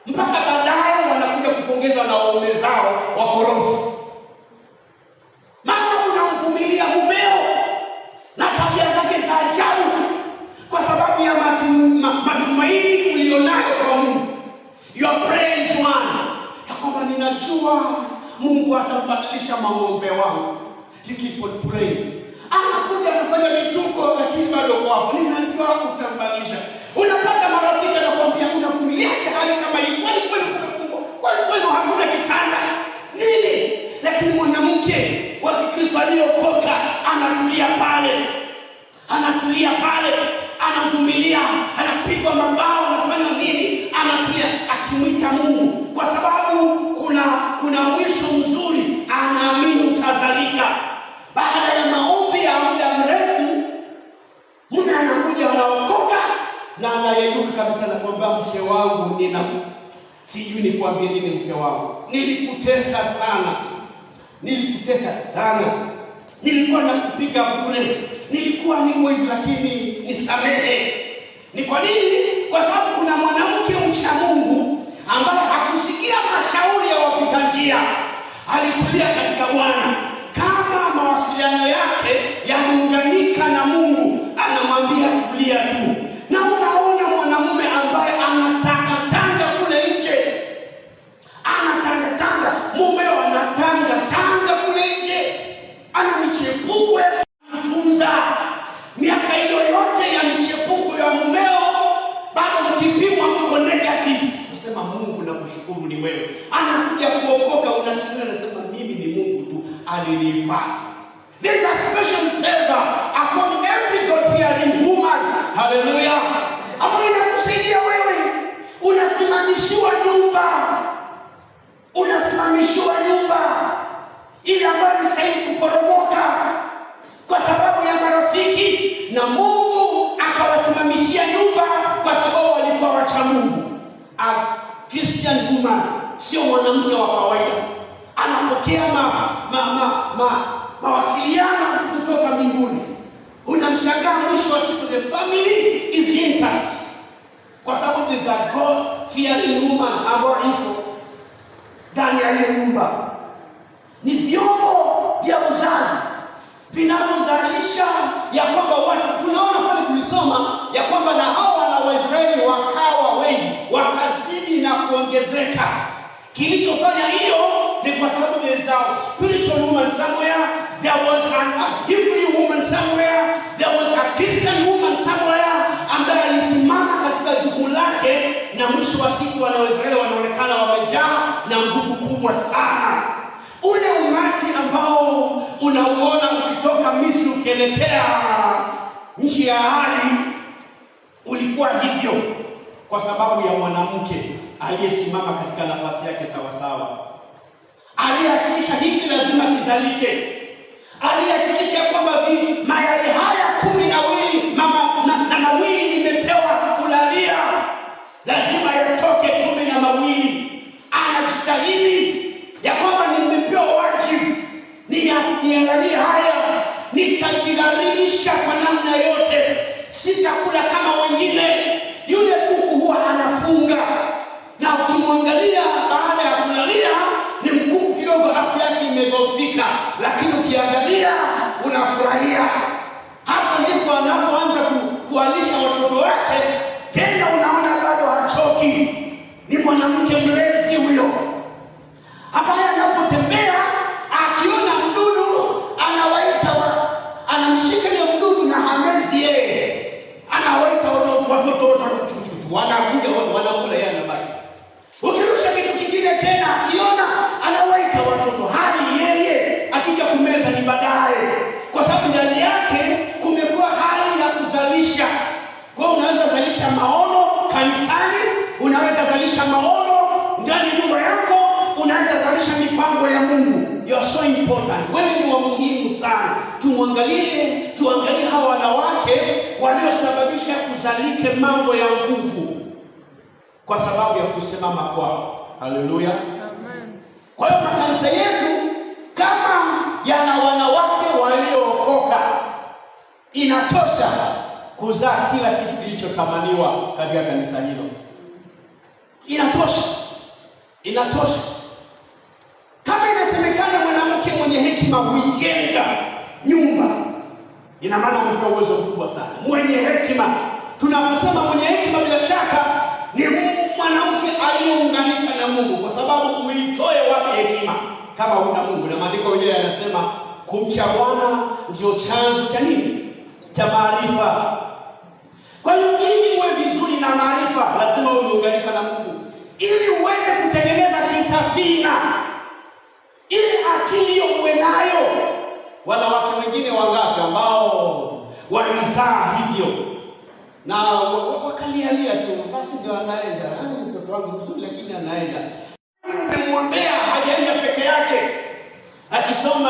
mpaka baadaye wanakuja kupongeza na waume zao wakorofi. Mama unamvumilia mumeo na tabia zake za ajabu kwa sababu ya matumaini ulionayo kwa Mungu. Your praise one. Ya kwamba ninajua Mungu atambadilisha maombi wangu. You keep on praying. Anakuja anafanya vituko lakini bado uko hapo. Ninajua utambadilisha. Unapata marafiki anakuambia unavumiliaje hali kama hii? Kwani kwenu hakuna kitanda? Nini? Lakini mwanamke wa Kikristo aliyeokoka anatulia pale. Anatulia pale, anavumilia, anapigwa mabao, anafanya nini? Anatulia akimwita Mungu kwa sababu kuna mwisho mzuri, anaamini utazalika. Baada ya maombi ya muda mrefu, mume anakuja anaokoka na anayeyuka kabisa na kwamba mke wangu sijui nikwambie nini mke wangu. Nilikutesa sana. Nilikuwa nakupiga bure. Nilikuwa niko hivi lakini nisamehe. Ni kwa nini? Kwa sababu kuna mwanamke mcha Mungu ambaye hakusikia mashauri ya wapita njia. Alitulia katika Bwana. Kama mawasiliano yake yanaunganika na Mungu, anamwambia tulia tu. Na unaona mwanamume ambaye anatanga kule nje. Anatanga, mumeo anatanga kule nje. Ana michepuko ya kutunza. Miaka hiyo yote ya michepuko ya mumeo, bado mkipimwa mko negative. Unasema Mungu nakushukuru ni wewe. Anakuja kuokoka, unasikia anasema mimi ni Mungu tu alinifaa. There's a special favor upon every God-fearing woman. Hallelujah. Ambayo inakusaidia wewe. Unasimamishiwa nyumba ili ambayo inastahili kuporomoka kwa sababu ya marafiki, na Mungu akawasimamishia nyumba kwa sababu walikuwa wacha Mungu. A Christian woman sio mwanamke wa kawaida. Anapokea mawasiliano kutoka mbinguni. Unamshangaa mwisho wa siku the family is intact. Kwa sababu there's a God-fearing woman ambayo iko ndani ya ile nyumba. Ni vyombo vya uzazi vinavyozalisha ya kwamba watu, tunaona pale tulisoma ya kwamba na hao wana Waisraeli wakawa wengi, wakazidi na kuongezeka. Kilichofanya hiyo ni kwa sababu there is a spiritual woman somewhere, there was a Hebrew woman somewhere, there was a Christian woman somewhere ambaye alisimama katika jukumu lake, na mwisho wa siku wana Waisraeli wanaonekana wamejaa na nguvu kubwa sana. Ule umati ambao unauona ukitoka Misri ukielekea nchi ya ahadi ulikuwa hivyo kwa sababu ya mwanamke aliyesimama katika nafasi yake sawasawa. Alihakikisha hiki lazima kizalike. Alihakikisha kwamba mayai haya 12 na mawili nimepewa kulalia, lazima yatoke 12. Anajitahidi ya kwamba nimepewa wajibu niangalie haya, nitajigharisha kwa namna yote, sitakula kama wengine. Yule kuku huwa anafunga, na ukimwangalia baada ya kulalia ni mkuku kidogo, afya yake imedhoofika, lakini ukiangalia unafurahia. Hapo ndipo anapoanza kualisha watoto wake, tena unaona bado hachoki. Ni mwanamke mlezi huyo ambaye anapotembea akiona mdudu anamshika ile mdudu na hamezi yeye, anawaita watoto wanakuja wanakula, yeye anabaki. Ukirusha kitu unaweza kalisha mipango ya Mungu. You are so important. Wewe ni wa muhimu sana. Tuangalie hawa wanawake waliosababisha kuzalike mambo ya nguvu kwa sababu ya kusimama kwao. Haleluya. Amen. Kwa hiyo makanisa yetu kama yana wanawake waliookoka, inatosha kuzaa kila kitu kilichotamaniwa katika kanisa hilo. Inatosha. Kama inasemekana mwanamke mwenye hekima huijenga nyumba, ina maana amepewa uwezo mkubwa sana. Mwenye hekima, tunaposema mwenye hekima, bila shaka ni mwanamke aliyeunganika na Mungu, kwa sababu uitoe wapi hekima kama huna Mungu? Na maandiko yenyewe yanasema kumcha Bwana ndio chanzo cha nini? Cha maarifa. Kwa hiyo ili uwe vizuri na maarifa, lazima uunganika na Mungu, ili uweze kutengeneza kisafina, ili akili hiyo uwe nayo. Wanawake wengine wangapi ambao walizaa hivyo na wakalialia tu, basi ndio anaenda, mtoto wangu mzuri lakini anaenda. Nimwombea hajaenda peke yake, akisoma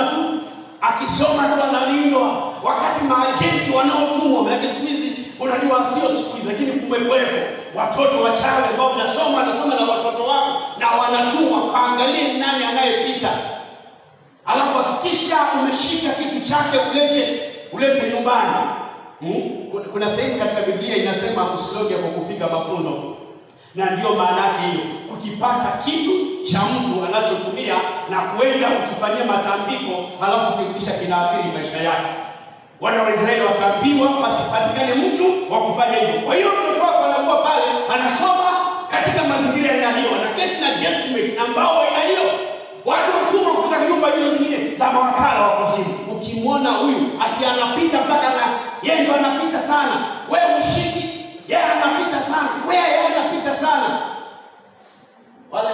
tu analindwa, wakati maajenti wanaotumwa. Maana siku hizi unajua, sio siku hizi lakini kumekwepo watoto wachawi ambao wanasoma na watoto wako, na wanatumwa kaangalie nani anayepita, alafu hakikisha umeshika kitu chake ulete nyumbani. Kuna sehemu katika Biblia inasema usiloge kwa kupiga mafundo, na ndio maana yake hiyo, ukipata kitu cha mtu anachotumia na kwenda ukifanyia matambiko, halafu kirudisha kinaathiri maisha yake. Wana wa Israeli wakaambiwa pasipatikane mtu wa kufanya hivyo. Kwa hiyo mtoto wako anakuwa pale anasoma katika mazingira ya hiyo, na keti na deskmates ambao ina hiyo watu watumwa kutoka nyumba hizo zingine za mawakala wa kuzimu. Ukimwona huyu anapita mpaka na yeye ndio anapita sana, wewe ushiki, yeye anapita sana, yeye anapita sana. Wale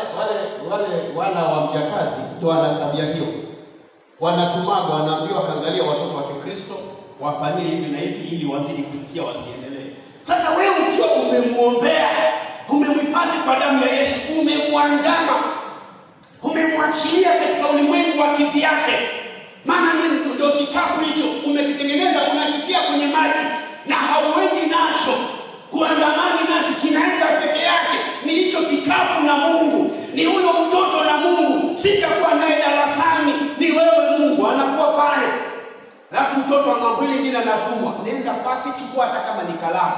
wana wa mjakazi ndio wana tabia hiyo. Wanatumaga, wanaambiwa kaangalia watoto wa Kikristo wafanyie hivi na hivi ili wazidi kufikia, wasiendelee. Sasa wewe ukiwa umemwombea, umemhifadhi kwa damu ya Yesu, umemwandama, umemwachilia katika ulimwengu wa kivi yake, maana ndio kikapu hicho umekitengeneza, unakitia kwenye maji na hauendi nacho kuandamani nacho, kinaenda peke yake. Ni hicho kikapu na Mungu, ni huyo mtoto na Mungu. Sitakuwa naye darasani, ni wewe Mungu anakuwa pale. Alafu mtoto wa mambo mwingine anatumwa, nenda kwake, chukua hata kama ni kalamu,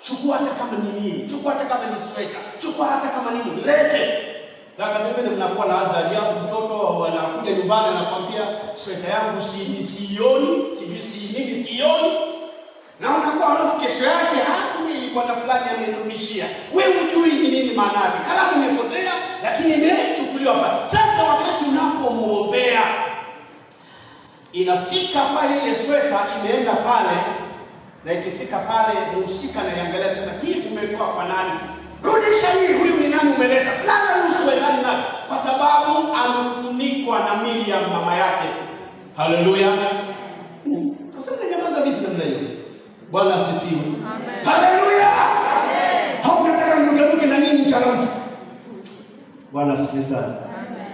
chukua hata kama ni nini, chukua hata kama ni sweta, chukua hata kama nini, lete. Na kadri mnakuwa na adhabu yako, mtoto anakuja nyumbani anakuambia sweta yangu sioni, sioni. Na unakuwa halafu kesho yake ilikuwa na fulani amenirudishia. Wewe hujui ni nini maana yake. Kalamu imepotea lakini imechukuliwa pale. Sasa wakati unapomwombea, inafika pale ile sweta imeenda pale, na ikifika pale mhusika anaiangalia, sasa hii umetoa kwa nani? Rudisha hii, huyu ni nani umeleta? Fulani usiwezani nani? Kwa sababu amefunikwa na Miriam mama yake. Haleluya. Sasa unanyamaza vipi namna hiyo? Bwana asifiwe. Amen. Haleluya. Amen. Haunataka mruke na nini mchana? Bwana asifiwe sana. Amen.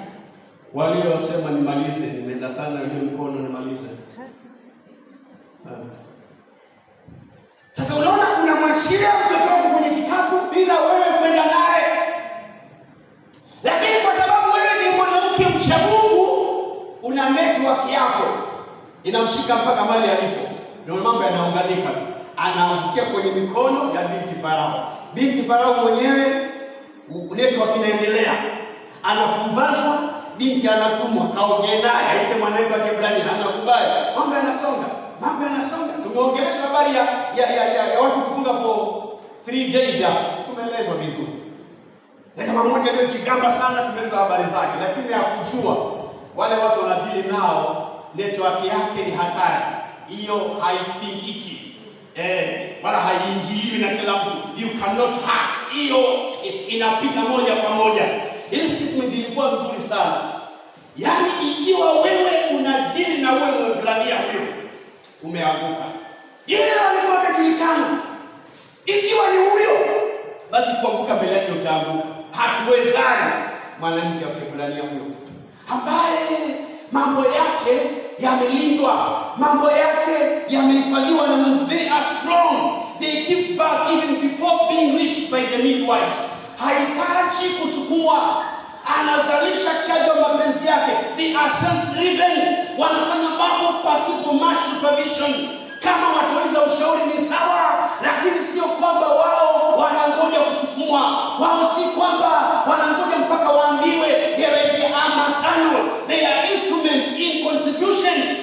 Waliosema nimalize, nimeenda sana ile mkono nimalize. Sasa unaona unamwachia mtoto wako kwenye kikapu bila wewe kwenda naye. Lakini kwa sababu wewe ni mwanamke mcha Mungu, una network yako inamshika mpaka mahali alipo. Ndio mambo yanaunganika. Anaangukia kwenye mikono ya binti Farao. Binti Farao mwenyewe network inaendelea. Anapumbazwa, binti anatumwa kaongee naye, aite mwanamke wa Kiebrania, anakubali. Mambo yanasonga. Tumeongelea habari ya watu kufunga for 3 days hapo. Tumeelezwa vizuri. Na kama mmoja ndio kigamba sana tumeeleza habari zake, lakini hakujua wale watu wanadili nao network yake ni hatari. Hiyo haipingiki. Wala haiingiliwi na kila mtu. You cannot hack. Hiyo inapita moja kwa moja. Ile statement ilikuwa nzuri sana. Yaani ikiwa wewe unadili na wewe Mwebrania huyo, umeanguka. Yeye alikuwa amejulikana. Ikiwa ni huyo, basi kuanguka mbele yake utaanguka. Hatuwezani. mwanamke wa Kiebrania huyo ambaye mambo yake yamelindwa, mambo yake yamehifadhiwa na Mungu. They are strong, they give birth even before being reached by the midwives. Hahitaji kusukumwa, anazalisha kisha mapenzi yake. They are self-driven, wanafanya mambo pasipo much supervision. Kama watauliza ushauri ni sawa, lakini sio kwamba wao wanangoja kusukumwa. Wao si kwamba wanangoja mpaka waambiwe. They are maternal. They are instruments in contribution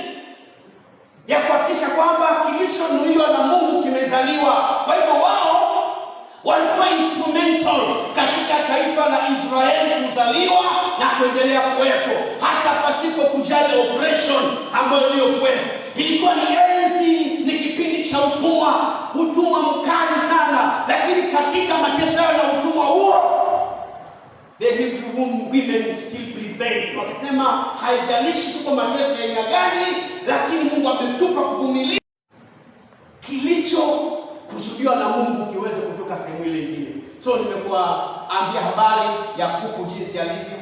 ya kuhakikisha kwamba kilichonuiwa na Mungu kimezaliwa. Kwa hivyo wao walikuwa instrumental katika taifa la Israeli kuzaliwa na kuendelea kuwepo hata pasipo kujali operation ambayo iliyokuwepo. Ilikuwa ni enzi, ni kipindi cha utumwa mkali sana, lakini katika mateso ya utumwa huo, the Hebrew women still prevailed. Wakisema haijalishi tuko mateso ya aina gani, lakini Mungu ametupa kuvumilia kilicho kusudiwa na Mungu kiweze kutoka sehemu ile nyingine. So nimekuambia habari ya kuku jinsi alivyo,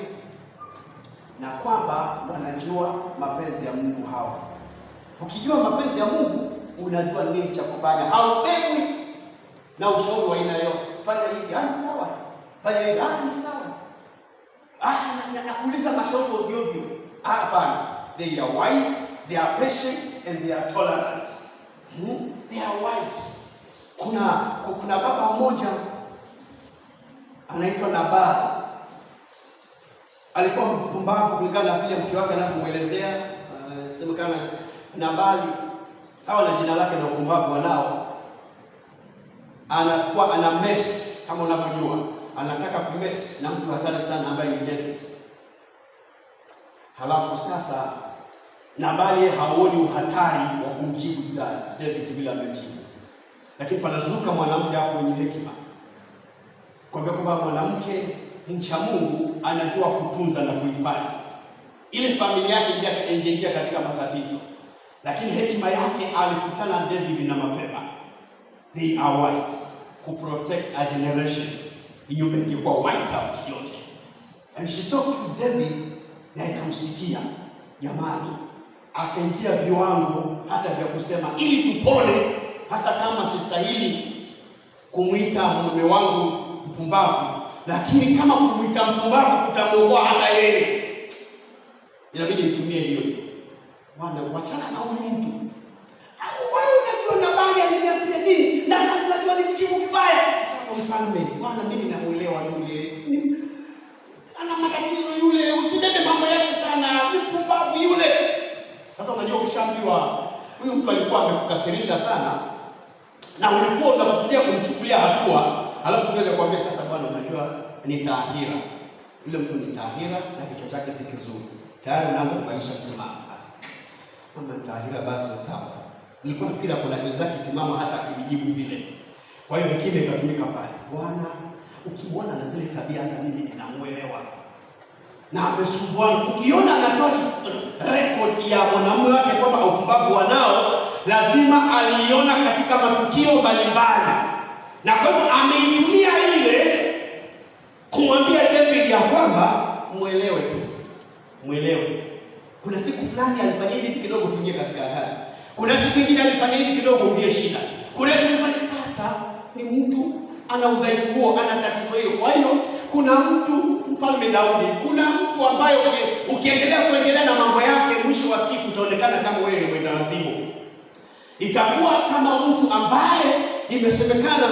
na kwamba wanajua mapenzi ya Mungu hawa. Ukijua mapenzi ya Mungu, unajua nini cha kufanya. Haupewi na ushauri wa aina yote. Fanya hivi, sawa. Fanya hivi, ni sawa. Nakuuliza mashauri ovyo ovyo. Hapana. They are wise, they are patient, and they are tolerant. They are wise. Kuna baba mmoja anaitwa Nabal. Alikuwa mpumbavu kulingana na vile mke wake anapomuelezea. Semekana Nabali hawa na jina lake na upumbavu wanao, anakuwa ana mess kama unavyojua, anataka kumess na mtu hatari sana ambaye ni David. Halafu sasa Nabali haoni uhatari wa kumjibu David bila amejibu, lakini panazuka mwanamke hapo mwenye hekima kwamba mwanamke mcha Mungu anajua kutunza na kuhifadhi ile familia yake ingeingia katika matatizo, lakini hekima yake alikutana David na mapema. They are wise to protect a generation. Inyumba kwa white out yote. And she talked to David na ikamsikia. Jamani, akaingia viwango hata vya kusema ili tupone, hata kama sistahili kumuita mume wangu mpumbavu, lakini kama kumuita mpumbavu kutamuokoa hata yeye, inabidi nitumie hiyo. Bwana, wachana na huyu mtu. Wewe unajua Nabali aliniambia nini? Na unajua nijibu vibaya. Sasa mfalme, Bwana mimi namuelewa yule. Ana matatizo yule, usibebe mambo yake sana, mpumbavu yule. Sasa unajua ukishaambiwa huyu mtu alikuwa amekukasirisha sana na ulikuwa unakusudia kumchukulia hatua, alafu ngoja kuambia sasa, Bwana unajua ni tahira. Yule mtu ni tahira na kichwa chake si kizuri. Tayari unaanza kuanisha kusema kama tahira basi sawa. Nilikuwa nafikiri kuna kitu zake timama hata akijibu vile. Kwa hiyo hekima ikatumika pale. Bwana, ukiona na zile tabia hata mimi ninamuelewa. Na amesumbua. Ukiona anatoa record ya mwanamume wake kwamba upumbavu wanao, lazima aliona katika matukio mbalimbali. Na kwa hivyo ameitumia ile kumwambia David ya kwamba muelewe tu. Muelewe. Kuna siku fulani alifanya hivi kidogo tuingie katika hatari. Kuna siku nyingine alifanya hivi kidogo ndio shida. Kuna siku sasa ni mtu ana udhaifu huo, ana tatizo hilo. Kwa hiyo kuna mtu mfalme Daudi, kuna mtu ambaye ukiendelea na mambo yake, mwisho wa siku utaonekana kama wewe ni mwenda wazimu. Itakuwa kama mtu ambaye imesemekana